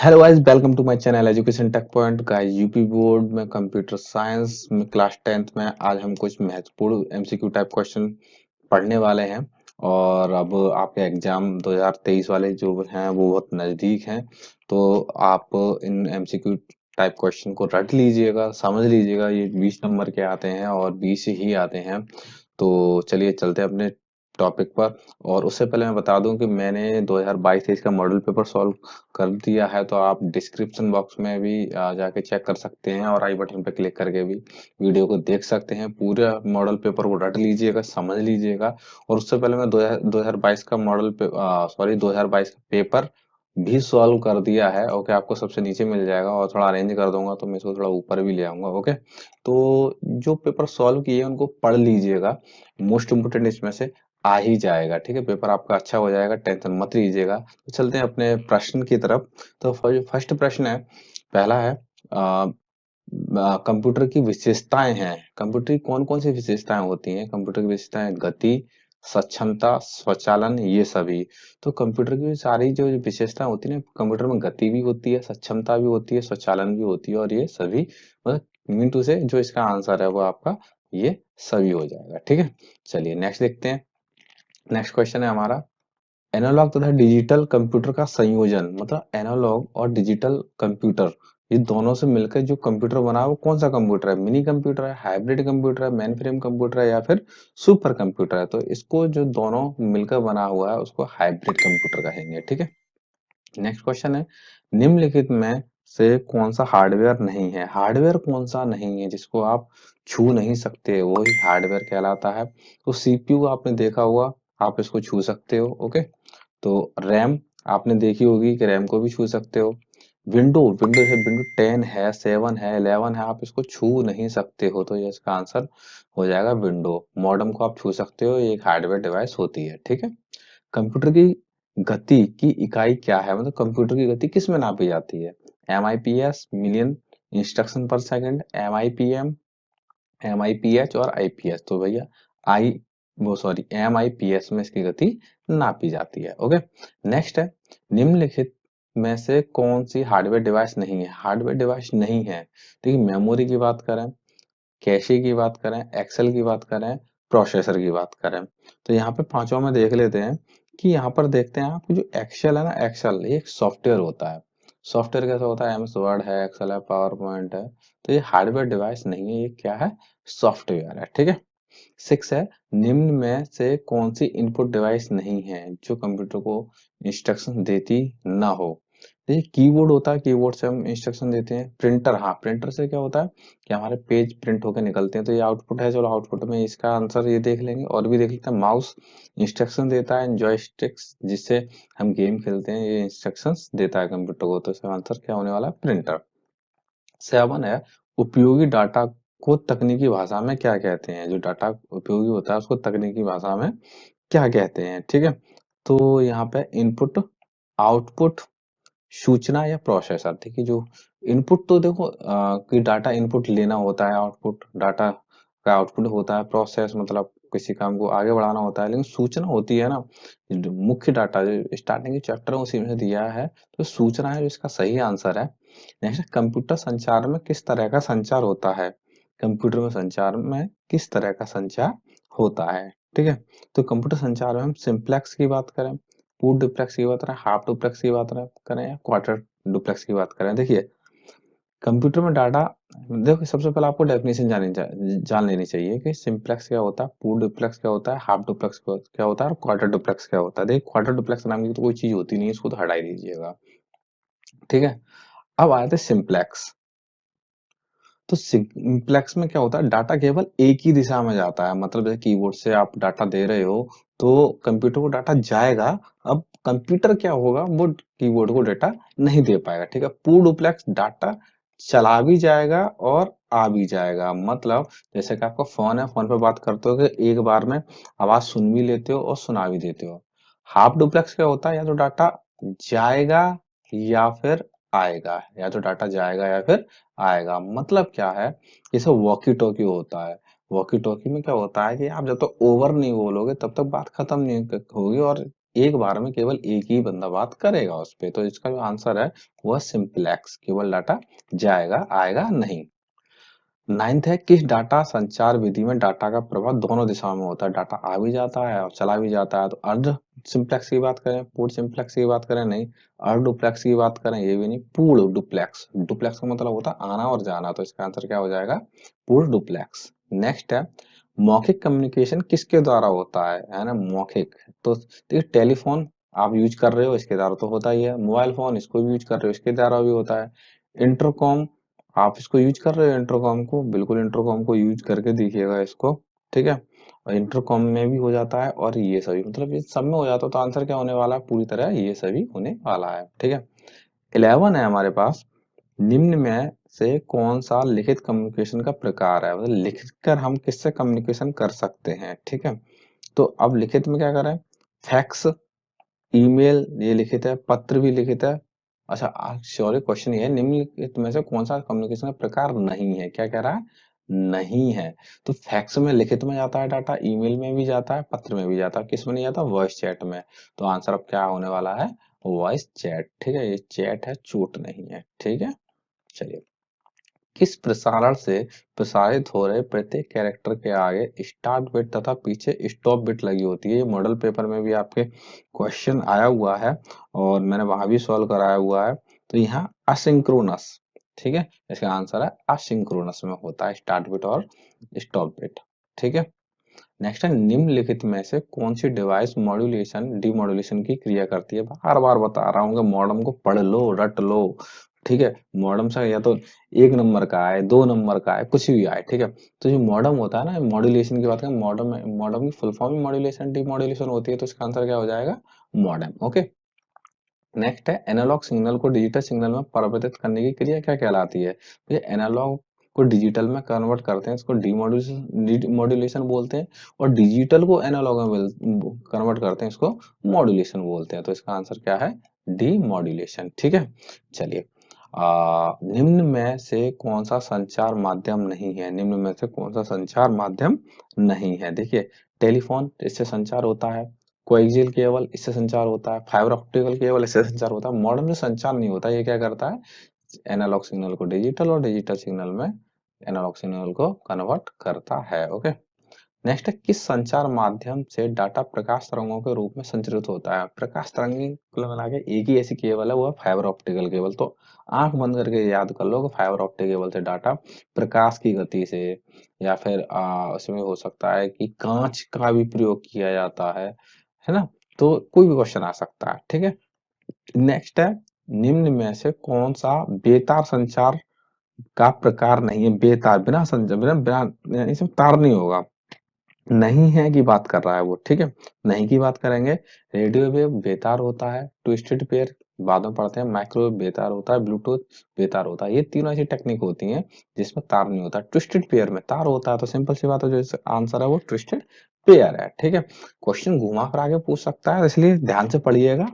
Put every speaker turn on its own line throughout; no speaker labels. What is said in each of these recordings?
Hello guys, welcome to my channel education tech point. Guys, UP board में computer science में class 10th में आज हम कुछ महत्वपूर्ण एमसीक्यू टाइप क्वेश्चन पढ़ने वाले हैं। और अब आपके एग्जाम 2023 वाले जो हैं वो बहुत नज़दीक हैं। तो आप इन एमसीक्यू टाइप क्वेश्चन को रट लीजिएगा, समझ लीजिएगा। ये 20 नंबर के आते हैं और 20 ही आते हैं। तो चलिए चलते हैं अपने टॉपिक पर। और उससे पहले मैं बता दूं कि मैंने 2022-23 का मॉडल पेपर सॉल्व कर दिया है। तो आप डिस्क्रिप्शन बॉक्स में भी जाके चेक कर सकते हैं और आई बटन पे क्लिक करके भी वीडियो को देख सकते हैं। पूरा मॉडल पेपर को रट लीजिएगा, समझ लीजिएगा। और उससे पहले मैं 2022 का मॉडल पे 2022 का पेपर भी सॉल्व कर दिया है। ओके, आपको सबसे नीचे मिल जाएगा और थोड़ा अरेंज कर दूंगा तो मैं इसको थोड़ा ऊपर भी ले आऊंगा। ओके, तो जो पेपर सॉल्व किए हैं उनको पढ़ लीजिएगा। मोस्ट इम्पोर्टेंट इसमें से आ ही जाएगा। ठीक है, पेपर आपका अच्छा हो जाएगा, टेंशन मत लीजिएगा। तो चलते हैं अपने प्रश्न की तरफ। तो फर्स्ट प्रश्न है, पहला है कंप्यूटर की विशेषताएं हैं। कंप्यूटर की कौन कौन सी विशेषताएं होती हैं? कंप्यूटर की विशेषताएं गति, सक्षमता, स्वचालन, ये सभी। तो कंप्यूटर की सारी जो विशेषताएं होती है ना, कंप्यूटर में गति भी होती है, सक्षमता भी होती है, स्वचालन भी होती है, और ये सभी मतलब मीन टू से जो इसका आंसर है वो आपका ये सभी हो जाएगा। ठीक है, चलिए नेक्स्ट देखते हैं। नेक्स्ट क्वेश्चन है हमारा, एनालॉग तथा डिजिटल कंप्यूटर का संयोजन, मतलब एनालॉग और डिजिटल कंप्यूटर ये दोनों से मिलकर जो कंप्यूटर बना है वो कौन सा कंप्यूटर है? मिनी कंप्यूटर है, हाइब्रिड कंप्यूटर है, मेन फ्रेम कंप्यूटर है, या फिर सुपर कंप्यूटर है? तो इसको जो दोनों मिलकर बना हुआ है उसको हाइब्रिड कंप्यूटर कहेंगे। ठीक है, नेक्स्ट क्वेश्चन है, निम्नलिखित में से कौन सा हार्डवेयर नहीं है? हार्डवेयर कौन सा नहीं है जिसको आप छू नहीं सकते? वो ही हार्डवेयर कहलाता है। तो सीपीयू आपने देखा होगा, आप इसको छू सकते हो। ओके, तो रैम आपने देखी होगी कि रैम को भी छू सकते हो। विंडो विंडो से विंडो 10 है, 7 है, 11 है, आप इसको छू नहीं सकते हो। तो ये इसका आंसर हो जाएगा विंडो। मॉडेम को आप छू सकते हो, ये एक हार्डवेयर डिवाइस होती है। ठीक है, कंप्यूटर की गति की इकाई क्या है? मतलब कंप्यूटर की गति किस में नापी जाती है? MIPS, मिलियन इंस्ट्रक्शन पर सेकंड, MIPM, MIPH और IPS। तो भैया आई वो सॉरी MIPS में इसकी गति नापी जाती है। ओके, नेक्स्ट है, निम्नलिखित में से कौन सी हार्डवेयर डिवाइस नहीं है? हार्डवेयर डिवाइस नहीं है, ठीक है। मेमोरी की बात करें, कैशे की बात करें, एक्सेल की बात करें, प्रोसेसर की बात करें। तो यहाँ पे पांचों में देख लेते हैं कि यहाँ पर देखते हैं आप, जो एक्सेल है ना, एक्सेल ये एक सॉफ्टवेयर होता है। सॉफ्टवेयर कैसा होता है? MS वर्ड है, एक्सेल है, पावर पॉइंट है। तो ये हार्डवेयर डिवाइस नहीं है, ये क्या है? सॉफ्टवेयर है। ठीक है, 6 है, निम्न में से कौन सी इनपुट डिवाइस नहीं है जो कंप्यूटर को इंस्ट्रक्शन देती ना हो? देखिए, कीबोर्ड होता है, कीबोर्ड से हम इंस्ट्रक्शन देते हैं। प्रिंटर, हाँ, प्रिंटर से क्या होता है कि हमारे पेज प्रिंट होकर निकलते हैं। तो ये आउटपुट है, चलो आउटपुट में इसका आंसर ये देख लेंगे। और भी देख लेते हैं, माउस इंस्ट्रक्शन देता है, जॉयस्टिक्स जिससे हम गेम खेलते हैं ये इंस्ट्रक्शंस देता है कंप्यूटर को। तो इसका आंसर क्या होने वाला है? प्रिंटर। 7 है, उपयोगी डाटा को तकनीकी भाषा में क्या कहते हैं? जो डाटा उपयोगी होता है उसको तकनीकी भाषा में क्या कहते हैं? ठीक है, तो यहाँ पे इनपुट, आउटपुट, सूचना या प्रोसेसर। देखिए, जो इनपुट तो देखो कि डाटा इनपुट लेना होता है, आउटपुट डाटा का आउटपुट होता है, प्रोसेस मतलब किसी काम को आगे बढ़ाना होता है। लेकिन सूचना होती है ना, जो मुख्य डाटा जो स्टार्टिंग के चैप्टर में उसी में दिया है, तो सूचना है जो इसका सही आंसर है। नेक्स्ट, कंप्यूटर संचार में किस तरह का संचार होता है? कंप्यूटर में संचार में किस तरह का संचार होता है? ठीक है, तो कंप्यूटर संचार में हम सिंप्लेक्स की बात करें, फूल डुप्लेक्स की बात करें, हाफ डुप्लेक्स की बात करें, या क्वार्टर डुप्लेक्स की बात करें। देखिए, कंप्यूटर में डाटा, देखो सबसे पहले आपको डेफिनेशन जान लेनी चाहिए कि सिंप्लेक्स क्या होता है, फूल डुप्लेक्स क्या होता है, हाफ डुप्लेक्स क्या होता है, और क्वार्टर डुप्लेक्स क्या होता है। देखिए, क्वार्टर डुप्लेक्स नाम की तो कोई चीज होती नहीं है, इसको तो हटा ही दीजिएगा। ठीक है, अब आए थे सिंप्लेक्स। तो सिंप्लेक्स में क्या होता है, डाटा केवल एक ही दिशा में जाता है। मतलब जैसे कीबोर्ड से आप डाटा दे रहे हो तो कंप्यूटर को डाटा जाएगा। अब कंप्यूटर क्या होगा, वो कीबोर्ड को डाटा नहीं दे पाएगा। ठीक है, पूर्ण डुप्लेक्स डाटा चला भी जाएगा और आ भी जाएगा। मतलब जैसे कि आपका फोन है, फोन पे बात करते हो कि एक बार में आवाज सुन भी लेते हो और सुना भी देते हो। हाफ डुप्लेक्स क्या होता है, या तो डाटा जाएगा या फिर आएगा, या तो डाटा जाएगा या फिर आएगा। मतलब क्या है, जैसे वॉकी टॉकी होता है। वॉकी टॉकी में क्या होता है कि आप जब तक ओवर नहीं बोलोगे तब तक बात खत्म नहीं होगी, और एक बार में केवल एक ही बंदा बात करेगा उस पे। तो इसका जो आंसर है वह सिंपलेक्स, केवल डाटा जाएगा आएगा नहीं। नाइन्थ है, किस डाटा संचार विधि में डाटा का प्रवाह दोनों दिशाओं में होता है, डाटा आ भी जाता है और चला भी जाता है। तो अर्ध सिंप्लेक्स की बात करें, पूर्ण सिंप्लेक्स की बात करें, नहीं। अर्ध डुप्लेक्स की बात करें, ये भी नहीं। पूर्ण डुप्लेक्स, डुप्लेक्स का मतलब होता है आना और जाना, तो इसका आंसर क्या हो जाएगा, पूर्ण डुप्लेक्स। नेक्स्ट है, मौखिक कम्युनिकेशन किसके द्वारा होता है ना, मौखिक। तो देखिए टेलीफोन आप यूज कर रहे हो, इसके द्वारा तो होता ही है। मोबाइल फोन इसको भी यूज कर रहे हो, इसके द्वारा भी होता है। इंटरकॉम आप इसको यूज कर रहे हो, इंटरकॉम को, बिल्कुल इंटरकॉम को यूज करके देखिएगा इसको, ठीक है। और इंटरकॉम में भी हो जाता है और ये सभी, मतलब ये सब में हो जाता है। तो आंसर क्या होने वाला है, पूरी तरह ये सभी होने वाला है, ठीक है। 11 है हमारे पास, निम्न में से कौन सा लिखित कम्युनिकेशन का प्रकार है, मतलब लिख कर हम किससे कम्युनिकेशन कर सकते हैं, ठीक है। तो अब लिखित में क्या करें, फैक्स, ईमेल ये लिखित है, पत्र भी लिखित है। अच्छा सॉरी, क्वेश्चन ये है, निम्नलिखित में से कौन सा कम्युनिकेशन का प्रकार नहीं है, क्या कह रहा है, नहीं है। तो फैक्स में लिखित में जाता है डाटा, ईमेल में भी जाता है, पत्र में भी जाता है, किस में नहीं जाता, वॉइस चैट में। तो आंसर अब क्या होने वाला है, वॉइस चैट, ठीक है। ये चैट है, चोट नहीं है, ठीक है। चलिए, किस प्रसारण से प्रसारित हो रहे प्रत्येक कैरेक्टर के आगे स्टार्ट बिट तथा पीछे स्टॉप बिट लगी होती है। ये मॉडल पेपर में भी आपके क्वेश्चन आया हुआ है और मैंने वहां भी सॉल्व कराया हुआ है। तो यहाँ असिंक्रोनस, ठीक है, इसका आंसर है असिंक्रोनस में होता है स्टार्ट बिट और स्टॉप बिट, ठीक है। नेक्स्ट है, निम्नलिखित में से कौन सी डिवाइस मॉड्यूलेशन डिमॉड्यूलेशन की क्रिया करती है, बार बार बता रहा हूँ कि मॉडम को पढ़ लो रट लो, ठीक है। मॉडम से या तो 1 नंबर का आए, 2 नंबर का आए, कुछ भी आए, ठीक है। तो जो मॉडम होता है ना, मॉड्यूलेशन की बात करें, मॉडम मॉडम की फुल फॉर्म मॉड्यूलेशन डिमॉड्यूलेशन होती है, तो इसका आंसर क्या हो जाएगा, मॉडम, ओके। नेक्स्ट है, एनालॉग सिग्नल को डिजिटल सिग्नल में परिवर्तित करने की क्रिया क्या कहलाती है। तो ये एनालॉग को डिजिटल में कन्वर्ट करते हैं, इसको डिमॉड्यूलेशन बोलते हैं। और डिजिटल को एनालॉग में कन्वर्ट करते हैं, इसको मॉड्यूलेशन बोलते हैं। तो इसका आंसर क्या है, डिमॉड्यूलेशन, ठीक है। चलिए, निम्न में से कौन सा संचार माध्यम नहीं है, निम्न में से कौन सा संचार माध्यम नहीं है। देखिए, टेलीफोन, इससे संचार होता है। कोएक्सियल केबल, इससे संचार होता है। फाइबर ऑप्टिकल केबल, इससे संचार होता है। मॉडेम से संचार नहीं होता, ये क्या करता है, एनालॉग सिग्नल को डिजिटल और डिजिटल सिग्नल में एनालॉग सिग्नल को कन्वर्ट करता है, ओके। नेक्स्ट है, किस संचार माध्यम से डाटा प्रकाश तरंगों के रूप में संचरित होता है। प्रकाश तरंगी कुल मिला के एक ही ऐसी केबल है, वो है फाइबर ऑप्टिकल केबल। तो आंख बंद करके याद कर लो कि फाइबर ऑप्टिक केबल से डाटा प्रकाश की गति से, या फिर उसमें हो सकता है कि कांच का भी प्रयोग किया जाता है ना। तो कोई भी क्वेश्चन आ सकता है, ठीक है। नेक्स्ट है, निम्न में से कौन सा बेतार संचार का प्रकार नहीं है, बेतार बिना संचार, बिना बिना इसमें तार नहीं होगा। नहीं है की बात कर रहा है वो, ठीक है। नहीं की बात करेंगे, रेडियो वेव बेतार होता है, ट्विस्टेड पेयर बाद में पढ़ते हैं, माइक्रोवेव बेतार होता है, ब्लूटूथ बेतार होता है। ये तीनों ऐसी टेक्निक होती हैं जिसमें तार नहीं होता। ट्विस्टेड पेयर में तार होता है, तो सिंपल सी बात है, जो आंसर है वो ट्विस्टेड पेयर है, ठीक है। क्वेश्चन घुमा कर आगे पूछ सकता है, इसलिए ध्यान से पढ़िएगा।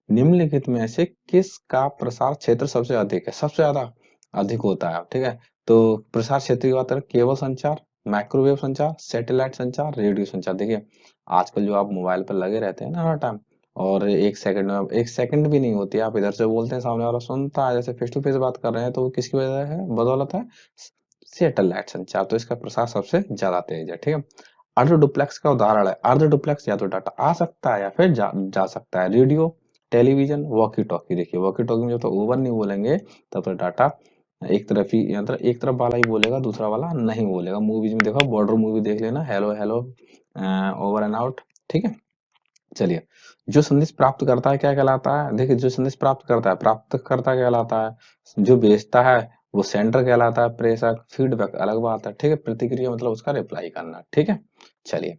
निम्नलिखित में से किसका प्रसार क्षेत्र सबसे अधिक है, सबसे ज्यादा अधिक होता है, ठीक है। तो प्रसार क्षेत्र की बात करें, केबल संचार, माइक्रोवेव संचार, सैटेलाइट संचार, रेडियो संचार। देखिए, आजकल जो आप मोबाइल पर लगे रहते हैं ना हर टाइम, और एक सेकंड में, एक सेकंड भी नहीं होती, आप इधर से बोलते हैं, सामने वाला सुनता है, जैसे फेस टू फेस बात कर रहे हैं, तो वो किसकी वजह है, बदौलत है सैटेलाइट संचार। तो इसका प्रसार सबसे ज्यादा तेज है, ठीक है। अर्ध डुप्लेक्स का उदाहरण है, अर्ध डुप्लेक्स या तो डाटा आ सकता है या फिर जा सकता है। Radio, television, walkie talkie. देखिए, वॉकी टॉकी में जब तो ओवर नहीं बोलेंगे, तब तो डाटा एक तरफ ही, मतलब एक तरफ वाला ही बोलेगा, दूसरा वाला नहीं बोलेगा। मूवीज में देखो, बॉर्डर मूवी देख लेना, hello hello, over and out, ठीक है। चलिए, जो संदेश प्राप्त करता है क्या कहलाता है। देखिए, जो संदेश प्राप्त करता है प्राप्तकर्ता कहलाता है, जो भेजता है वो सेंडर कहलाता है, प्रेषक। फीडबैक अलग बात है, ठीक है। प्रतिक्रिया मतलब उसका रिप्लाई करना, ठीक है। चलिए,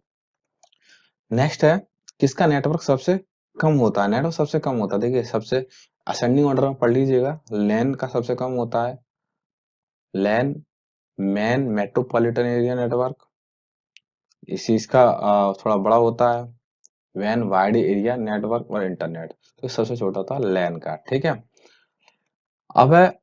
नेक्स्ट है, किसका नेटवर्क सबसे कम होता है, नेटवर्क सबसे कम होता है। देखिए, सबसे असेंडिंग ऑर्डर में पढ़ लीजिएगा, लैन का सबसे कम होता है, लैन, मैन मेट्रोपॉलिटन एरिया नेटवर्क, इस चीज का थोड़ा बड़ा होता है, वैन वाइड एरिया नेटवर्क, और इंटरनेट। तो सबसे छोटा था लैन का, ठीक है। अब है,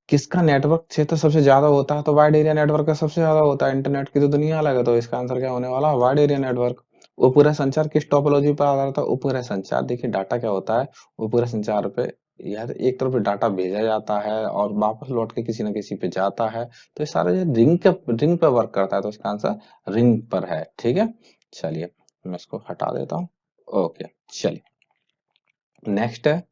किसका नेटवर्क क्षेत्र सबसे ज्यादा होता है, तो वाइड एरिया नेटवर्क का सबसे ज्यादा होता है। इंटरनेट की तो दुनिया अलग है, तो इसका आंसर क्या होने वाला है, वाइड एरिया नेटवर्क। उपग्रह संचार किस टोपोलॉजी पर आधारित है? उपग्रह संचार देखिए डाटा क्या होता है, उपग्रह संचार पे यार एक तरफ डाटा भेजा जाता है और वापस लौट के किसी न किसी पे जाता है, तो ये सारा जो रिंग पे वर्क करता है, तो इसका आंसर रिंग पर है। ठीक है, चलिए मैं इसको हटा देता हूँ। ओके, चलिए नेक्स्ट है,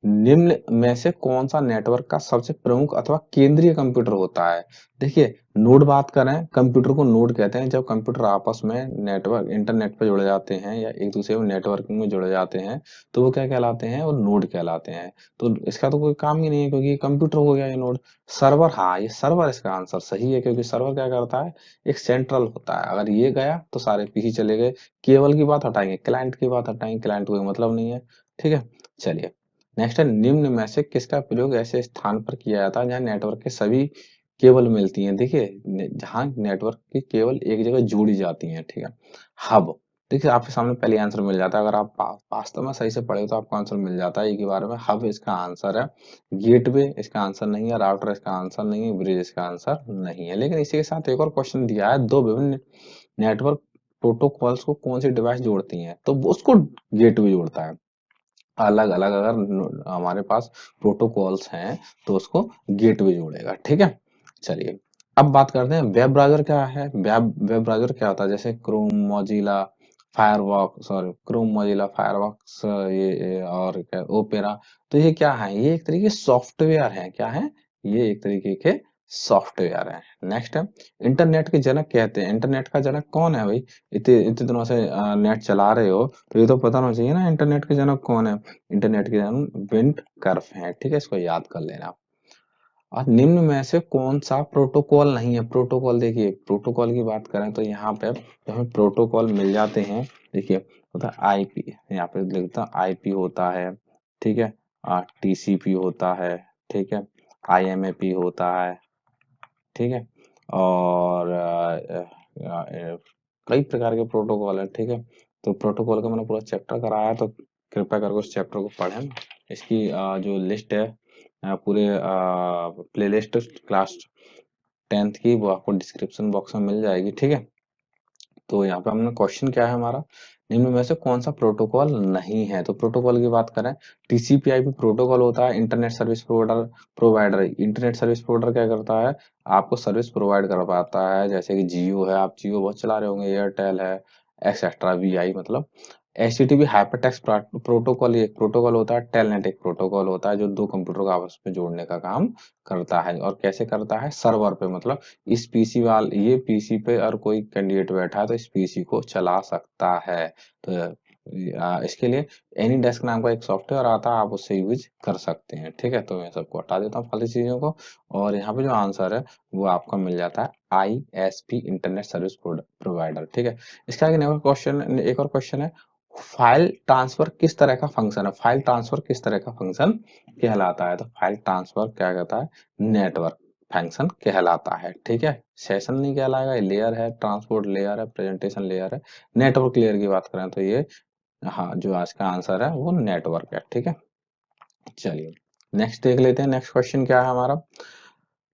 निम्न में से कौन सा नेटवर्क का सबसे प्रमुख अथवा केंद्रीय कंप्यूटर होता है? देखिए नोड बात करें, कंप्यूटर को नोड कहते हैं जब कंप्यूटर आपस में नेटवर्क इंटरनेट पे जुड़े जाते हैं या एक दूसरे में नेटवर्किंग में जुड़े जाते हैं, तो वो क्या कहलाते हैं? वो नोड कहलाते हैं। तो इसका तो कोई काम ही नहीं है क्योंकि ये कंप्यूटर हो गया ये नोड। सर्वर, हाँ ये सर्वर इसका आंसर सही है क्योंकि सर्वर क्या करता है? एक सेंट्रल होता है, अगर ये गया तो सारे पीछे चले गए। केबल की बात हटाएंगे, क्लाइंट की बात हटाएंगे, क्लाइंट को कोई मतलब नहीं है। ठीक है, चलिए नेक्स्ट है, निम्न में से किसका प्रयोग ऐसे स्थान पर किया जाता है जहां नेटवर्क के सभी केबल मिलती हैं? देखिए जहां नेटवर्क की केबल एक जगह जोड़ी जाती हैं। ठीक है, हब, देखिए आपके सामने पहले आंसर मिल जाता है, अगर आप वास्तव में सही से पढ़े हो तो आपको आंसर मिल जाता है एक ही बार में। हब इसका आंसर है, गेटवे इसका आंसर नहीं है, राउटर इसका आंसर नहीं है, ब्रिज इसका आंसर नहीं है। लेकिन इसी के साथ एक और क्वेश्चन दिया है, दो विभिन्न नेटवर्क प्रोटोकॉल्स को कौन सी डिवाइस जोड़ती हैं? तो वो उसको गेटवे जोड़ता है। अलग अलग अगर हमारे पास प्रोटोकॉल्स हैं तो उसको गेटवे जोड़ेगा। ठीक है, चलिए अब बात करते हैं वेब ब्राउजर क्या है। वेब ब्राउजर क्या होता है? जैसे Chrome, Mozilla, Firefox, sorry Chrome, Mozilla, Firefox, ये और क्या ओपेरा, तो ये क्या है? ये एक तरीके सॉफ्टवेयर है। क्या है? ये एक तरीके के सॉफ्टवेयर है। नेक्स्ट है, इंटरनेट के जनक कहते हैं, इंटरनेट का जनक कौन है भाई? इतने इतने दिनों से नेट चला रहे हो तो ये तो पता होना चाहिए ना इंटरनेट के जनक कौन है। इंटरनेट के जनक विंट कर्फ है। ठीक है, इसको याद कर लेना। और निम्न में से कौन सा प्रोटोकॉल नहीं है? प्रोटोकॉल, देखिए प्रोटोकॉल की बात करें तो यहाँ पे हमें प्रोटोकॉल मिल जाते हैं। देखिए होता है आईपी, यहाँ पे लिखता आईपी होता है। ठीक है, टीसीपी होता है। ठीक है, आईएमएपी होता है। ठीक है, और कई प्रकार के प्रोटोकॉल है। ठीक है, तो प्रोटोकॉल का मैंने पूरा चैप्टर कराया है, तो कृपया करके उस चैप्टर को पढ़ें। इसकी जो लिस्ट है पूरे प्लेलिस्ट क्लास 10th की, वो आपको डिस्क्रिप्शन बॉक्स में मिल जाएगी। ठीक है, तो यहाँ पे हमने क्वेश्चन क्या है हमारा, निम्न में से कौन सा प्रोटोकॉल नहीं है? तो प्रोटोकॉल की बात करें, टीसीपी/आईपी प्रोटोकॉल होता है internet service provider. Internet service provider क्या करता है? आपको सर्विस प्रोवाइड कर पाता है, जैसे कि जियो है, आप जियो बहुत चला रहे होंगे, एयरटेल है, एक्सेट्रा, वीआई मतलब। एचटीटीपी हाइपरटेक्स्ट प्रोटोकॉल एक प्रोटोकॉल होता है। टेलनेट एक प्रोटोकॉल होता है जो दो कंप्यूटर को आपस में जोड़ने का काम करता है। और कैसे करता है? सर्वर पे, मतलब इस पीसी ये पीसी पे और कोई कैंडिडेट बैठा है तो इस पीसी को चला सकता है। तो इसके लिए एनी डेस्क नाम का एक सॉफ्टवेयर आता है, आप उससे यूज कर सकते हैं। ठीक है, तो मैं सबको हटा देता हूँ फालतू चीजों को, और यहाँ पे जो आंसर है वो आपका मिल जाता है आईएसपी, इंटरनेट सर्विस प्रोवाइडर। ठीक है, इसका एक और क्वेश्चन है, फाइल ट्रांसफर किस तरह का फंक्शन है? फाइल ट्रांसफर किस तरह का फंक्शन कहलाता है? तो फाइल ट्रांसफर क्या कहता है? नेटवर्क फंक्शन कहलाता है। ठीक है, सेशन नहीं कहलाएगा, ये लेयर है, ट्रांसपोर्ट लेयर है, प्रेजेंटेशन लेयर है। नेटवर्क लेयर की बात करें तो ये, हाँ जो आज का आंसर है वो नेटवर्क है। ठीक है, चलिए नेक्स्ट देख लेते हैं। नेक्स्ट क्वेश्चन क्या है हमारा,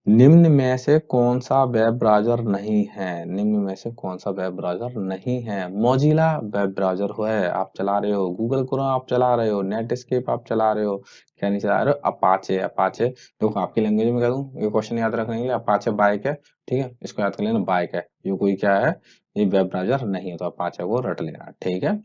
निम्न में से कौन सा वेब ब्राउज़र नहीं है? निम्न में से कौन सा वेब ब्राउज़र नहीं है? मोज़िला वेब ब्राउज़र है, आप चला रहे हो, गूगल क्रोम आप चला रहे हो, नेटस्केप आप चला रहे हो, क्या नहीं चला रहे हो? अपाचे, अपाचे देखो आपकी लैंग्वेज में कह दूं, ये क्वेश्चन याद रखने के लिए, अपाचे बाइक है। ठीक है, इसको याद कर लेना, बाइक है, ये कोई क्या है? ये वेब ब्राउज़र नहीं है, तो अपाचे को रट लेना। ठीक है,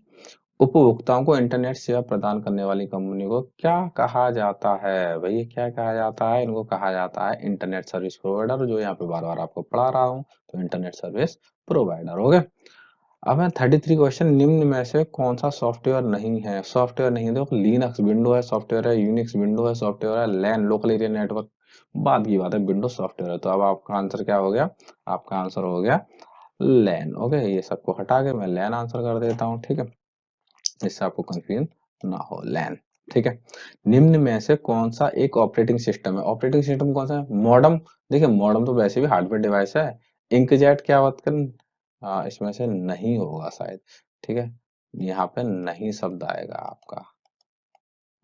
उपभोक्ताओं को इंटरनेट सेवा प्रदान करने वाली कंपनी को क्या कहा जाता है? भैया क्या कहा जाता है? इनको कहा जाता है इंटरनेट सर्विस प्रोवाइडर, जो यहाँ पे बार बार आपको पढ़ा रहा हूँ, तो इंटरनेट सर्विस प्रोवाइडर हो गया। अब है 33 क्वेश्चन, निम्न में से कौन सा सॉफ्टवेयर नहीं है? सॉफ्टवेयर नहीं है, देखो लिनक्स विंडो है सॉफ्टवेयर है, यूनिक्स विंडो है सॉफ्टवेयर है, लैन लोकल एरिया नेटवर्क बाद की बात है, विंडो सॉफ्टवेयर है। तो अब आपका आंसर क्या हो गया? आपका आंसर हो गया लैन। ओके, ये सबको हटा के मैं लैन आंसर कर देता हूँ। ठीक है, इससे आपको कंफ्यूजन ना हो, लैन। ठीक है, निम्न में से कौन सा एक ऑपरेटिंग सिस्टम है? ऑपरेटिंग सिस्टम कौन सा है? मॉडम, देखिए मॉडम तो वैसे भी हार्डवेयर डिवाइस है। इंकजेट क्या बात कर, इसमें से नहीं होगा शायद। ठीक है, यहाँ पे नहीं शब्द आएगा आपका।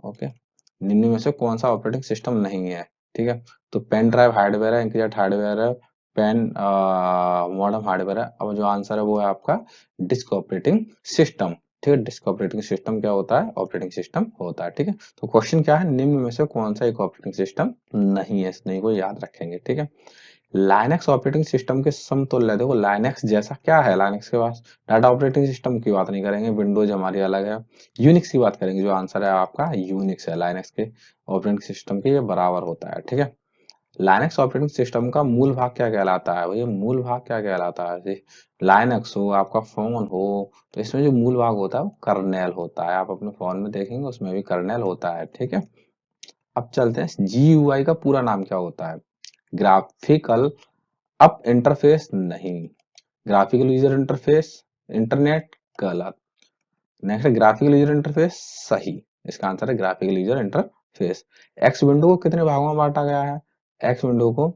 ओके, निम्न में से कौन सा ऑपरेटिंग सिस्टम नहीं है? ठीक है, तो पेन ड्राइव हार्डवेयर है, इंकजेट हार्डवेयर है, पेन मॉडर्न हार्डवेयर है। अब जो आंसर है वो है आपका डिस्क ऑपरेटिंग सिस्टम। ठीक है, डिस्क ऑपरेटिंग सिस्टम क्या होता है? ऑपरेटिंग सिस्टम होता है। ठीक है, तो क्वेश्चन क्या है, निम्न में से कौन सा एक ऑपरेटिंग सिस्टम नहीं है? इस नहीं को याद रखेंगे। ठीक है, लाइनेक्स ऑपरेटिंग सिस्टम के समतुल्य, देखो लाइनेक्स जैसा क्या है, लाइनेक्स के पास डाटा ऑपरेटिंग सिस्टम की बात नहीं करेंगे, विंडोज हमारी अलग है। यूनिक्स की बात करेंगे, जो आंसर है आपका यूनिक्स है, लाइनेक्स के ऑपरेटिंग सिस्टम के ये बराबर होता है। ठीक है, लाइनेक्स ऑपरेटिंग सिस्टम का मूल भाग क्या कहलाता है? भैया मूल भाग क्या कहलाता है? लाइनेक्स हो, आपका फोन हो, तो इसमें जो मूल भाग होता है वो कर्नेल होता है। आप अपने फोन में देखेंगे उसमें भी कर्नेल होता है। ठीक है, अब चलते हैं, जीयूआई का पूरा नाम क्या होता है? ग्राफिकल अप इंटरफेस नहीं, ग्राफिकल यूजर इंटरफेस, इंटरनेट गलत। नेक्स्ट ग्राफिकल यूजर इंटरफेस सही, इसका आंसर है graphical user interface. X window को कितने भागों में बांटा गया है? एक्स विंडो को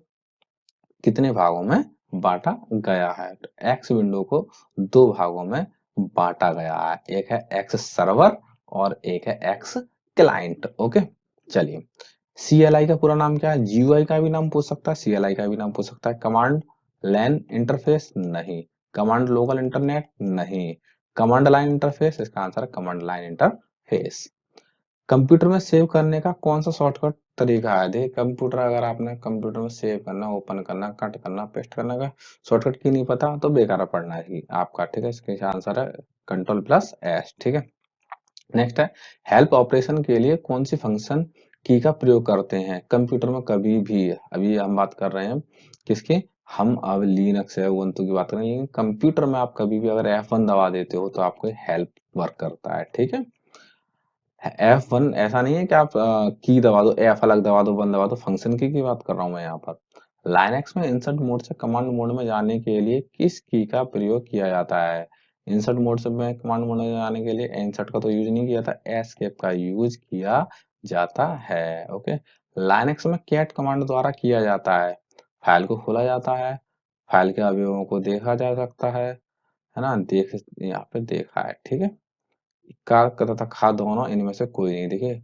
कितने भागों में बांटा गया है? तो एक्स विंडो को दो भागों में बांटा गया है, एक है एक्स सर्वर और एक है एक्स क्लाइंट। ओके, चलिए, सीएलआई का पूरा नाम क्या है? जीयूआई का भी नाम पूछ सकता है, सीएलआई का भी नाम पूछ सकता है। कमांड लाइन इंटरफेस नहीं, कमांड लोकल इंटरनेट नहीं, कमांड लाइन इंटरफेस, इसका आंसर है कमांड लाइन इंटरफेस। कंप्यूटर में सेव करने का कौन सा शॉर्टकट तरीका है? देखिए, कंप्यूटर अगर आपने कंप्यूटर में सेव करना, ओपन करना, कट करना, पेस्ट करने का शॉर्टकट की नहीं पता तो बेकार पढ़ना है आपका। ठीक है, इसका आंसर है कंट्रोल प्लस एस। ठीक है, नेक्स्ट है, हेल्प ऑपरेशन के लिए कौन सी फंक्शन की का प्रयोग करते हैं कंप्यूटर में कभी भी? अभी हम बात कर रहे हैं किसकी, हम अब लिनक्स है उबंटू की बात कर रहे हैं, लेकिन कंप्यूटर में आप कभी भी अगर F1 दबा देते हो तो आपको हेल्प वर्क करता है। ठीक है, F1 ऐसा नहीं है कि आप की दबा दो, F अलग दबा दो, वन दबा दो, फंक्शन की बात कर रहा हूं मैं यहाँ पर। लाइनेक्स में इंसर्ट मोड से कमांड मोड में जाने के लिए किस की का प्रयोग किया जाता है? इंसर्ट मोड से मैं कमांड मोड में जाने के लिए इंसर्ट का तो यूज नहीं किया था, एस्केप का यूज किया जाता है। ओके, लाइनेक्स में कैट कमांड द्वारा किया जाता है, फाइल को खोला जाता है, फाइल के अवयवों को देखा जा सकता है ना, देख यहाँ पे देखा है। ठीक है, कार तथा खा दोनों इनमें से कोई नहीं। देखिए,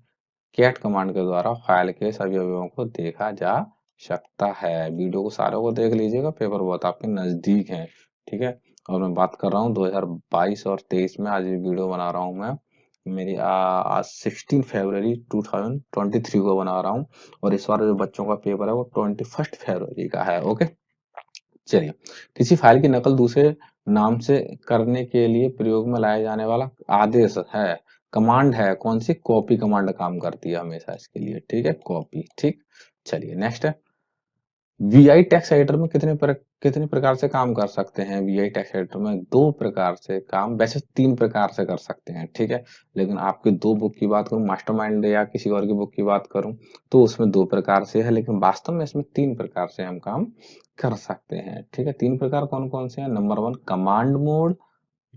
कैट कमांड के द्वारा फाइल के सभी अवयवों को देखा जा सकता है। वीडियो को सारों को देख लीजिएगा, पेपर बहुत आपके नजदीक है। ठीक है, और मैं बात कर रहा हूँ 2022 और 23 में, आज ये वीडियो बना रहा हूँ मैं, मेरी आज 16 फरवरी 2023 को बना रहा हूँ, और इस बार जो बच्चों का पेपर है वो 21 फरवरी का है। ओके, चलिए, किसी फाइल की नकल दूसरे नाम से करने के लिए प्रयोग में लाया जाने वाला आदेश है, कमांड है, कौन सी? कॉपी कमांड काम करती है हमेशा इसके लिए। ठीक है, कॉपी। ठीक, चलिए नेक्स्ट है, वीआई टेक्स्ट एडिटर में कितने प्रकार से काम कर सकते हैं? वीआई टेक्स्ट एडिटर में दो प्रकार से काम, वैसे तीन प्रकार से कर सकते हैं। ठीक है, लेकिन आपकी दो बुक की बात करूं, मास्टरमाइंड या किसी और की बुक की बात करूं, तो उसमें दो प्रकार से है, लेकिन वास्तव में इसमें तीन प्रकार से हम काम कर सकते हैं। ठीक है, तीन प्रकार कौन कौन से हैं? Number one, command mode.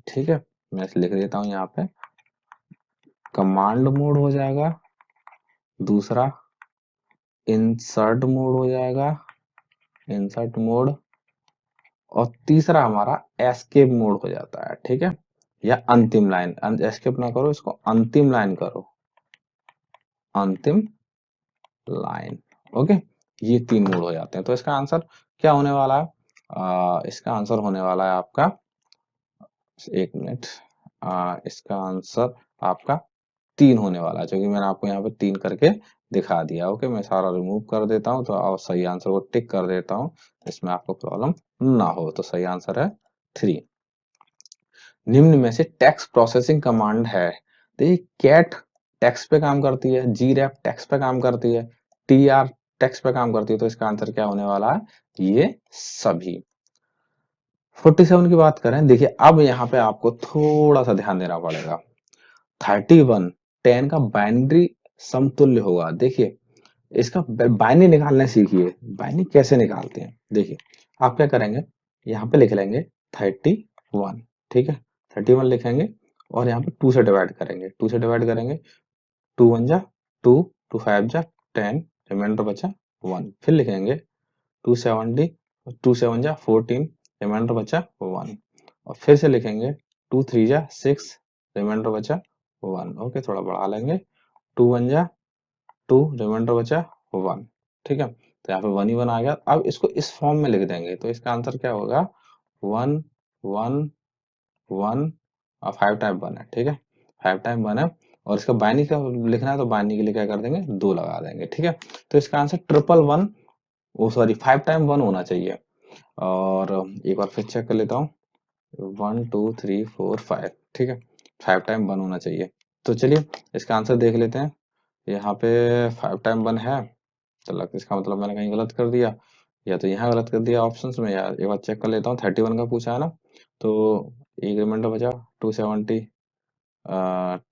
ठीक है, मैं इसे लिख देता हूँ यहाँ पे, कमांड मोड हो जाएगा, दूसरा इंसर्ट मोड हो जाएगा, इंसर्ट मोड, और तीसरा हमारा एस्केप मोड हो जाता है। ठीक है, या अंतिम लाइन, एस्केप ना करो, इसको अंतिम लाइन करो, अंतिम लाइन। ओके, ये तीन मोड हो जाते हैं। तो इसका आंसर क्या होने वाला है? इसका आंसर होने वाला है आपका, एक मिनट, इसका आंसर आपका तीन होने वाला है, क्योंकि मैंने आपको यहाँ पे तीन करके दिखा दिया। ओके, मैं सारा रिमूव कर देता हूँ तो और सही आंसर को टिक कर देता हूँ, इसमें आपको प्रॉब्लम ना हो। तो सही आंसर है 3। निम्न में से टेक्स्ट प्रोसेसिंग कमांड है, देखिए, कैट टेक्स्ट पे काम करती है, जी रैप टेक्स्ट पे काम करती है, टी आर टेक्स्ट पे काम करती है, तो इसका आंसर क्या होने वाला है? ये सभी। 47 की बात करें, देखिए अब यहाँ पे आपको थोड़ा सा ध्यान देना पड़ेगा। 31 10 का बाइनरी समतुल्य होगा। देखिए, इसका बाइनरी निकालना सीखिए, बाइनरी कैसे निकालते हैं। देखिए, आप क्या करेंगे, यहाँ पे लिख लेंगे 31। ठीक है, 31 लिखेंगे और यहाँ पे 2 से डिवाइड करेंगे, 2 से डिवाइड करेंगे, 2 1 जा 2, 2 5 जा 10, रिमाइंडर बचा 1, फिर लिखेंगे 2 70, 2 7 जा 14, रिमाइंडर बचा 1, और फिर से लिखेंगे 2 3 जा 6, रिमाइंडर बचा 1। ओके, थोड़ा बढ़ा लेंगे, 2 1 जा 2, रिमाइंडर बचा 1। ठीक है, तो यहाँ पे 1 ही 1 आ गया। अब इसको इस फॉर्म में लिख देंगे तो इसका आंसर क्या होगा, 1 1 1 और 5 टाइम 1 है, ठीक है, 5 टाइम 1 है। और इसका बाइनरी का लिखना है तो बाइनरी के लिए क्या कर देंगे, 2 लगा देंगे, ठीक है। तो इसका आंसर ट्रिपल वन, वो सॉरी 5 टाइम 1 होना चाहिए। और एक बार फिर चेक कर लेता हूँ, 1 2 3 4 5, ठीक है, 5 टाइम 1 होना चाहिए। तो चलिए इसका आंसर देख लेते हैं। यहाँ पे 5 टाइम 1 है, चलो इसका मतलब मैंने कहीं गलत कर दिया, या तो यहाँ गलत कर दिया ऑप्शंस में, या एक बार चेक कर लेता हूँ। 31 का पूछा है ना, तो एक रिमाइंडर बचा 270,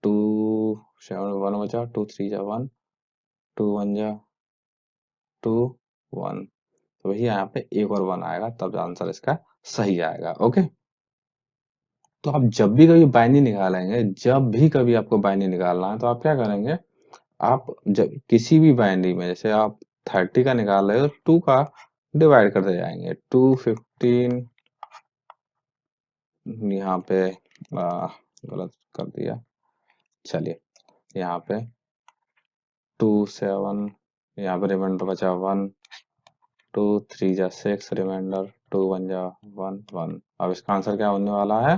2 7 1 बचा, 2 3 जा 1, 2 1 जा 2 1, तो वही यहाँ पे एक और 1 आएगा, तब आंसर इसका सही आएगा। ओके, तो आप जब भी कभी बाइनरी निकालेंगे, जब भी कभी आपको बाइनरी निकालना है तो आप क्या करेंगे, आप जब किसी भी बाइनरी में, जैसे आप 30 का निकाल रहे हो तो 2 का डिवाइड करते जाएंगे, 2 15, यहाँ पे गलत कर दिया, चलिए यहाँ पे 2 7, यहाँ पे रिमाइंडर बचा 1, 2 3 जा 6, रिमाइंडर 2 1 जा 1 1। अब इसका आंसर क्या होने वाला है,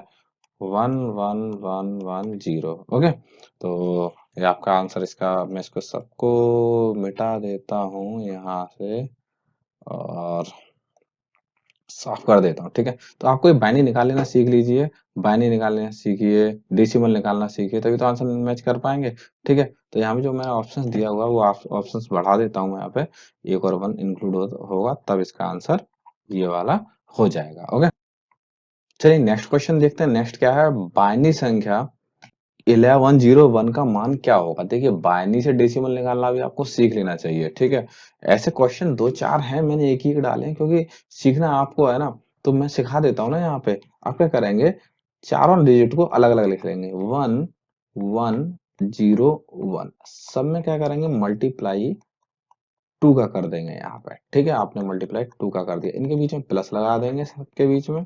1 1 1 1 0। ओके, तो ये आपका आंसर, इसका मैं इसको सबको मिटा देता हूँ यहाँ से और साफ कर देता हूँ, ठीक है। तो आपको ये बाइनरी निकाल लेना सीख लीजिए, बाइनरी निकाल लेना सीखिए, डेसिमल निकालना सीखिए, तभी तो आंसर मैच कर पाएंगे, ठीक है। तो यहाँ पे जो मैंने ऑप्शंस दिया हुआ वो ऑप्शंस बढ़ा देता हूँ मैं, यहाँ पे एक और 1 इंक्लूड होगा, तब इसका आंसर ये वाला हो जाएगा। ओके, चलिए नेक्स्ट क्वेश्चन देखते हैं। नेक्स्ट क्या है, बाइनरी संख्या 1101 का मान क्या होगा। देखिए बाइनरी से डेसिमल निकालना भी आपको सीख लेना चाहिए, ठीक है। ऐसे क्वेश्चन 2 4 हैं, मैंने एक ही डाले हैं क्योंकि सीखना आपको है ना, तो मैं सिखा देता हूँ ना। यहाँ पे आप क्या करेंगे, चारों डिजिट को अलग अलग लिख लेंगे, 1 1 0 1, सब में क्या करेंगे, मल्टीप्लाई 2 का कर देंगे यहाँ पे, ठीक है। आपने मल्टीप्लाई 2 का कर दिया, इनके बीच में प्लस लगा देंगे, सबके बीच में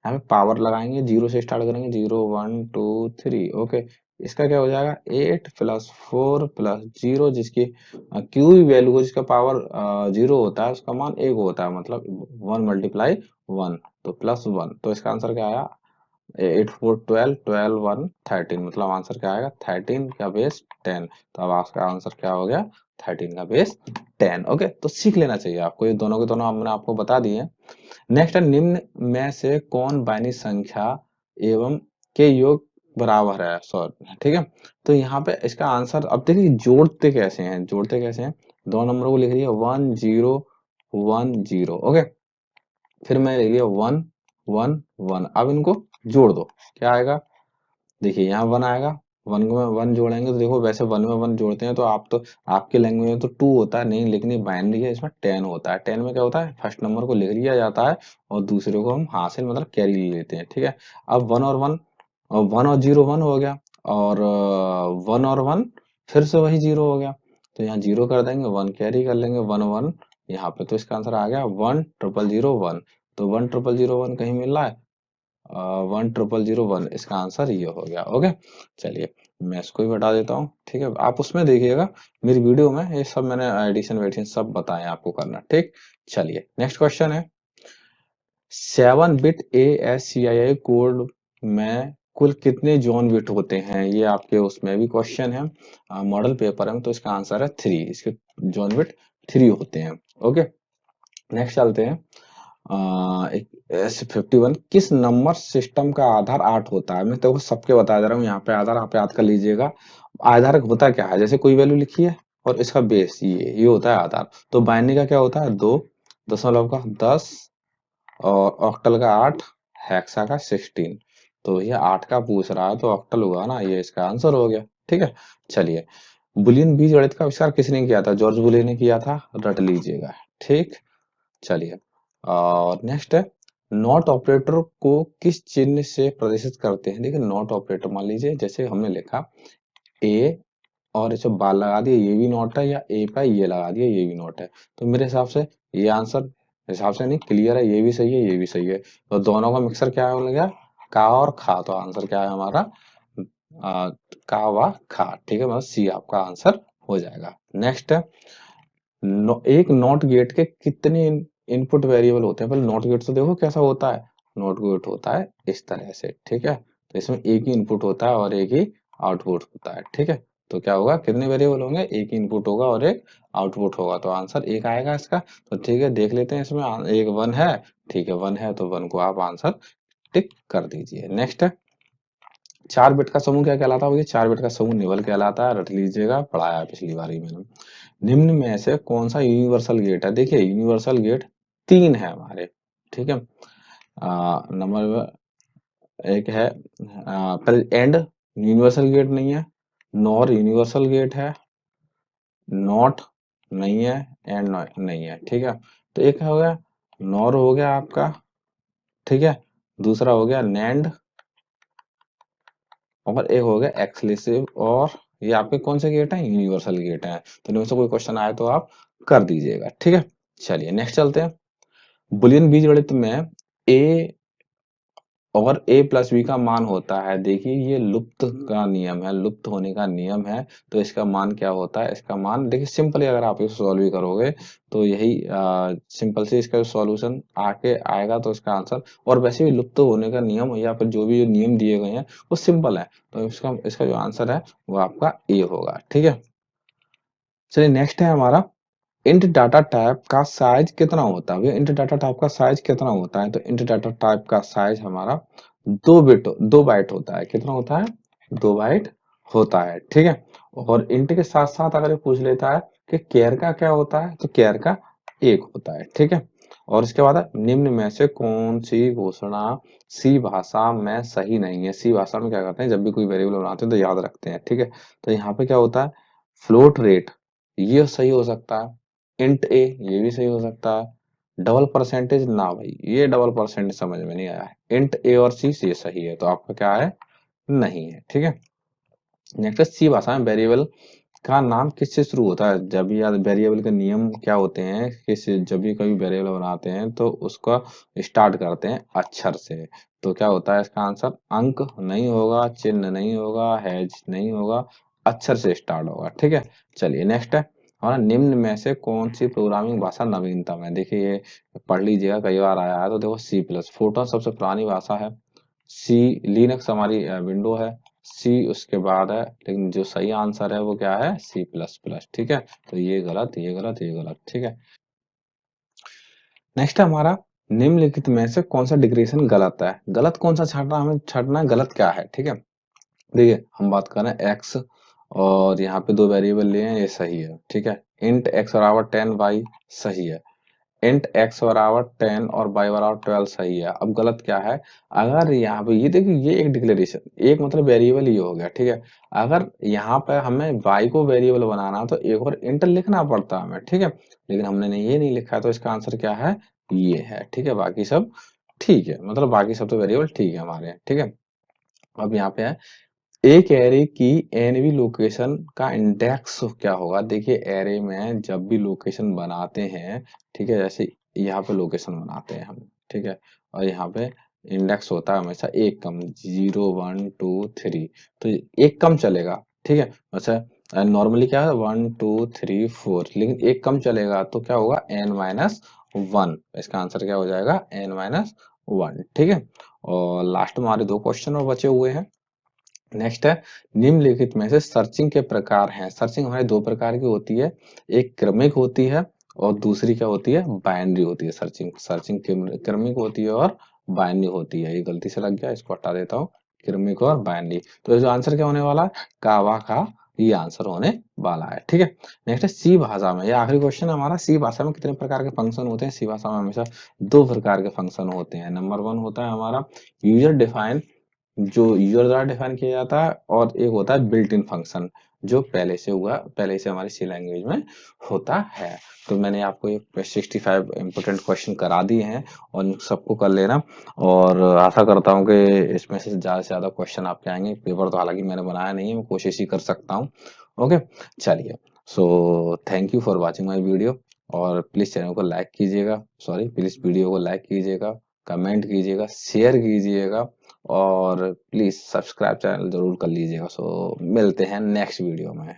यहाँ पे पावर लगाएंगे, 0 से स्टार्ट करेंगे, 0 1 2 3। ओके, इसका क्या हो जाएगा, 8 प्लस 4 प्लस 0, जिसकी क्यू भी वैल्यू हो, जिसका पावर 0 होता है उसका मान 1 होता है, मतलब 1 मल्टीप्लाई 1, तो प्लस 1। तो इसका आंसर क्या आया, 8 4 12, 12 1 13, मतलब आंसर क्या आएगा, 13 का बेस 10। तो अब आपका आंसर क्या हो गया, 13 का बेस 10। ओके, तो सीख लेना चाहिए आपको, ये दोनों के दोनों हमने आपको बता दिए। नेक्स्ट है, निम्न में से कौन बाइनरी संख्या एवं के योग बराबर है, सॉरी, ठीक है। तो यहाँ पे इसका आंसर, अब देखिए जोड़ते कैसे हैं, जोड़ते कैसे हैं, दो नंबरों को लिख लिया 1 0 1 0। ओके, फिर मैं लिख लिया 1 1 1, अब इनको जोड़ दो, क्या आएगा, देखिए यहाँ 1 आएगा, 1 में 1 जोड़ेंगे तो देखो, वैसे 1 में 1 जोड़ते हैं तो आप तो, आपके लैंग्वेज में तो 2 होता है, नहीं, लेकिन ये बाइनरी है, इसमें 10 होता है। 10 में क्या होता है, फर्स्ट नंबर को लिख लिया जाता है और दूसरे को हम हासिल मतलब कैरी ले लेते हैं, ठीक है। अब 1 और 1, और 1 और 0 1 हो गया, और 1 और 1 फिर से वही 0 हो गया, तो यहाँ 0 कर देंगे, 1 कैरी कर लेंगे, 1 1 यहाँ पे, तो इसका आंसर आ गया 1 ट्रिपल 0 1। तो 1 ट्रिपल 0 1 कहीं मिल रहा है, 1 ट्रिपल 0 1, इसका आंसर ये हो गया। ओके, चलिए मैं इसको भी बता देता हूँ, ठीक है। आप उसमें देखिएगा, मेरी वीडियो में ये सब मैंने एडिशन वेडिशन सब बताए आपको करना, ठीक। चलिए नेक्स्ट क्वेश्चन है, 7 बिट ASCII कोड में कुल कितने जॉन बिट होते हैं, ये आपके उसमें भी क्वेश्चन है, मॉडल पेपर में, तो इसका आंसर है 3, इसके जॉन बिट 3 होते हैं। ओके, नेक्स्ट चलते हैं। 51 किस नंबर सिस्टम का आधार 8 होता है। मैं तो सबके बता दे रहा हूँ, यहाँ पे आधार आप याद कर लीजिएगा। आधार होता क्या है, जैसे कोई वैल्यू लिखी है और इसका बेस ये होता है आधार। तो बाइनरी का क्या होता है, 2, दशमलव का 10, और ऑक्टल का 8, हेक्सा का 16। तो ये 8 का पूछ रहा है तो ऑक्टल हुआ ना, ये इसका आंसर हो गया, ठीक है। चलिए, बुलियन बीजगणित का आविष्कार किसने किया था, जॉर्ज बुलियन ने किया था, रट लीजिएगा, ठीक। चलिए, और नेक्स्ट है, नॉट ऑपरेटर को किस चिन्ह से प्रदर्शित करते हैं। देखिए नॉट ऑपरेटर, मान लीजिए जैसे हमने लिखा ए और इसे बाल लगा दिया, ये भी नॉट है, या ए पे ये लगा दिया, ये भी नॉट है। तो मेरे हिसाब से ये आंसर, हिसाब से नहीं, क्लियर है, ये भी सही है, ये भी सही है। तो दोनों का मिक्सर क्या हो गया, का और खा। तो आंसर क्या है हमारा, का व खा, ठीक है, मतलब सी आपका आंसर हो जाएगा। नेक्स्ट है, एक नॉट गेट के कितने इनपुट वेरिएबल होते हैं? पहले नॉट गेट तो देखो कैसा होता है। नॉट गेट होता है इस तरह से, ठीक है। तो इसमें एक ही इनपुट होता है और एक ही आउटपुट होता है, ठीक है। तो क्या होगा, कितने वेरिएबल होंगे? एक ही इनपुट होगा और एक आउटपुट होगा, तो आंसर एक आएगा इसका। तो ठीक है, देख लेते हैं इसमें एक 1 है, ठीक है, 1 है तो 1 को आप आंसर टिक कर दीजिए। नेक्स्ट है, 4 बिट का समूह क्या कहलाता है भैया? 4 बिट का समूह निबल कहलाता है, रट लीजिएगा, पढ़ाया है पिछली बार ही मैंने। निम्न में से कौन सा यूनिवर्सल गेट है? देखिए यूनिवर्सल गेट 3 है हमारे, ठीक है। नंबर एक है पहले एंड यूनिवर्सल गेट नहीं है, नॉर यूनिवर्सल गेट है, नॉट नहीं है, एंड नहीं है, ठीक है। तो एक हो गया नॉर हो गया आपका, ठीक है। दूसरा हो गया नैंड और एक हो गया एक्सक्लूसिव, और ये आपके कौन से गेट हैं? यूनिवर्सल गेट हैं। तो इनमें से कोई क्वेश्चन आए तो आप कर दीजिएगा, ठीक है। चलिए नेक्स्ट चलते हैं। बुलियन बीजगणित में ए और a प्लस बी का मान होता है। देखिए ये लुप्त का नियम है, लुप्त होने का नियम है। तो इसका मान क्या होता है? इसका मान देखिए सिंपली अगर आप इसे सॉल्व भी करोगे तो यही सिंपल से इसका सॉल्यूशन आके आएगा, तो इसका आंसर। और वैसे भी लुप्त होने का नियम या फिर जो भी जो नियम दिए गए हैं वो सिंपल है, तो इसका इसका जो आंसर है वो आपका ए होगा, ठीक है। चलिए नेक्स्ट है हमारा, इंट डाटा टाइप का साइज कितना होता है? इंट डाटा टाइप का साइज कितना होता है? तो इंट डाटा टाइप का साइज हमारा 2 बाइट होता है। कितना होता है? 2 बाइट होता है, ठीक है। और इंट के साथ साथ अगर ये पूछ लेता है कि केयर का क्या होता है, तो केयर का 1 होता है, ठीक है। और इसके बाद है, निम्न में से कौन सी घोषणा सी भाषा में सही नहीं है? सी भाषा में क्या करते हैं, जब भी कोई वेरिएबल बनाते हैं तो याद रखते हैं, ठीक है। तो यहाँ पे क्या होता है, फ्लोट रेट, ये सही हो सकता है। इंट ए, ये भी सही हो सकता है। डबल परसेंटेज ना भाई, ये डबल परसेंटेज समझ में नहीं आया है। इंट ए और सी, ये सही है, तो आपका क्या है? नहीं है, ठीक है। नेक्स्ट सी भाषा में वेरिएबल का नाम किससे शुरू होता है? जब भी याद, वेरिएबल के नियम क्या होते हैं, किस जब भी कोई वेरिएबल बनाते हैं तो उसका स्टार्ट करते हैं अक्षर से। तो क्या होता है इसका आंसर? अंक नहीं होगा, चिन्ह नहीं होगा, हैज नहीं होगा, अक्षर से स्टार्ट होगा, ठीक है। चलिए नेक्स्ट है हमारा, निम्न में से कौन सी प्रोग्रामिंग भाषा नवीनतम है? देखिए ये पढ़ लीजिएगा, कई बार आया है। तो देखो सी प्लस, फोर्ट्रन सबसे पुरानी भाषा है। सी लिनक्स हमारी विंडो है। सी उसके बाद है, लेकिन जो सही आंसर है वो क्या है? सी प्लस प्लस, ठीक है। तो ये गलत, ये गलत, ये गलत, ठीक है। नेक्स्ट है हमारा, निम्नलिखित में से कौन सा डिक्रीशन गलत है? गलत कौन सा छांटना, हमें छांटना है, गलत क्या है, ठीक है। देखिए हम बात कर रहे हैं एक्स, और यहाँ पे 2 वेरिएबल लिए हैं, ये सही है, ठीक है। इंट एक्स बराबर 10 y सही है। इंट एक्स बराबर 10 और वाई बराबर 12 सही है। अब गलत क्या है? अगर यहाँ पे ये देखिए, ये एक डिक्लेरेशन, एक मतलब वेरिएबल ये हो गया, ठीक है। अगर यहाँ पे हमें वाई को वेरिएबल बनाना तो एक और इंट लिखना पड़ता हमें, ठीक है। लेकिन हमने नहीं, ये नहीं लिखा है, तो इसका आंसर क्या है? ये है, ठीक है। बाकी सब ठीक है, मतलब बाकी सब तो वेरिएबल ठीक है हमारे, ठीक है। अब यहाँ पे है, एक एरे की एनवी लोकेशन का इंडेक्स क्या होगा? देखिए एरे में जब भी लोकेशन बनाते हैं, ठीक है, जैसे यहाँ पे लोकेशन बनाते हैं हम, ठीक है। और यहाँ पे इंडेक्स होता है हमेशा एक कम, 0 1 2 3, तो एक कम चलेगा, ठीक है। अच्छा नॉर्मली क्या है, 1 2 3 4, लेकिन एक कम चलेगा तो क्या होगा? n-1। इसका आंसर क्या हो जाएगा? n-1, ठीक है। और लास्ट में हमारे 2 क्वेश्चन और बचे हुए हैं। नेक्स्ट है, निम्नलिखित में से सर्चिंग के प्रकार हैं। सर्चिंग हमारे 2 प्रकार की होती है, एक क्रमिक होती है और दूसरी क्या होती है? बाइनरी होती है। सर्चिंग सर्चिंग क्रमिक होती है और बाइनरी होती है। ये गलती से लग गया, इसको हटा देता हूँ। क्रमिक और बाइनरी, तो जो आंसर क्या होने वाला है? कावा का ये आंसर होने वाला है, ठीक है। नेक्स्ट है सी भाषा में, ये आखिरी क्वेश्चन है हमारा। सी भाषा में कितने प्रकार के फंक्शन होते हैं? सी भाषा में हमेशा 2 प्रकार के फंक्शन होते हैं। नंबर 1 होता है हमारा यूजर डिफाइन, जो यूजर द्वारा डिफाइन किया जाता है, और एक होता है बिल्ट इन फंक्शन, जो पहले से हमारी सी लैंग्वेज में होता है। तो मैंने आपको ये 65 इंपोर्टेंट क्वेश्चन करा दिए हैं, और इन सबको कर लेना। और आशा करता हूँ कि इसमें से ज्यादा क्वेश्चन आपके आएंगे। पेपर तो हालांकि मैंने बनाया नहीं है, मैं कोशिश ही कर सकता हूँ। ओके, चलिए, so thank you for watching my video. और प्लीज चैनल को लाइक कीजिएगा, सॉरी प्लीज वीडियो को लाइक कीजिएगा, कमेंट कीजिएगा, शेयर कीजिएगा, और प्लीज सब्सक्राइब चैनल जरूर कर लीजिएगा। सो मिलते हैं नेक्स्ट वीडियो में।